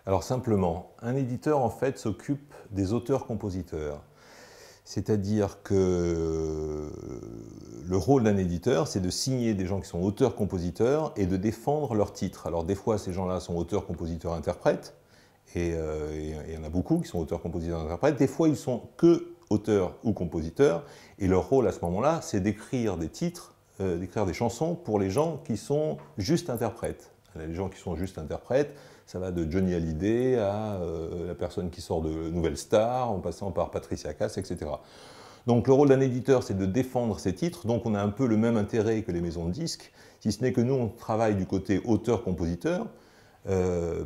Alors simplement, un éditeur en fait s'occupe des auteurs-compositeurs. C'est-à-dire que le rôle d'un éditeur, c'est de signer des gens qui sont auteurs-compositeurs et de défendre leurs titres. Alors des fois, ces gens-là sont auteurs-compositeurs-interprètes, et il y en a beaucoup qui sont auteurs-compositeurs-interprètes. Des fois, ils sont que auteurs ou compositeurs, et leur rôle à ce moment-là, c'est d'écrire des titres, d'écrire des chansons pour les gens qui sont juste interprètes. Les gens qui sont juste interprètes, ça va de Johnny Hallyday à la personne qui sort de Nouvelle Star, en passant par Patricia Cass, etc. Donc le rôle d'un éditeur, c'est de défendre ses titres, donc on a un peu le même intérêt que les maisons de disques, si ce n'est que nous, on travaille du côté auteur-compositeur.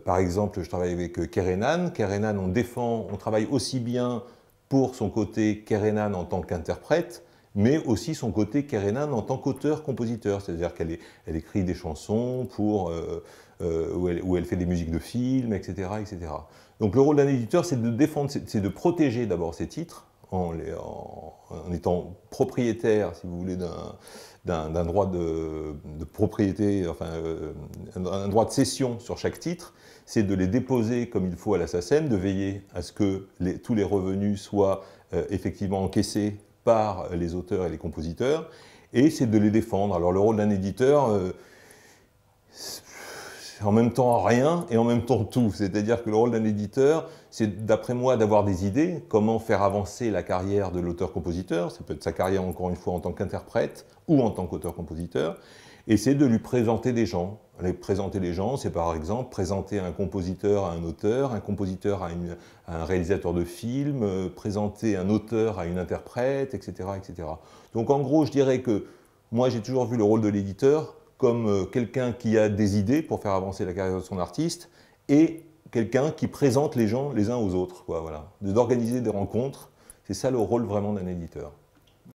Par exemple, je travaille avec Kerenan. Kerenan, on travaille aussi bien pour son côté Kerenan en tant qu'interprète, mais aussi son côté Kerenan en tant qu'auteur-compositeur, c'est-à-dire qu'elle écrit des chansons où elle fait des musiques de films, etc., etc. Donc le rôle d'un éditeur, c'est de défendre, c'est de protéger d'abord ses titres, en étant propriétaire, si vous voulez, d'un droit de propriété, enfin, un droit de cession sur chaque titre, c'est de les déposer comme il faut à la SACEM, de veiller à ce que tous les revenus soient effectivement encaissés par les auteurs et les compositeurs, et c'est de les défendre. Alors le rôle d'un éditeur, c'est en même temps rien et en même temps tout. C'est-à-dire que le rôle d'un éditeur, c'est d'après moi d'avoir des idées, comment faire avancer la carrière de l'auteur-compositeur, ça peut être sa carrière encore une fois en tant qu'interprète ou en tant qu'auteur-compositeur, et c'est de lui présenter des gens. Présenter les gens, c'est par exemple présenter un compositeur à un auteur, un compositeur à un réalisateur de film, présenter un auteur à une interprète, etc., etc. Donc en gros, je dirais que moi j'ai toujours vu le rôle de l'éditeur comme quelqu'un qui a des idées pour faire avancer la carrière de son artiste et quelqu'un qui présente les gens les uns aux autres, quoi, voilà. D'organiser des rencontres, c'est ça le rôle vraiment d'un éditeur.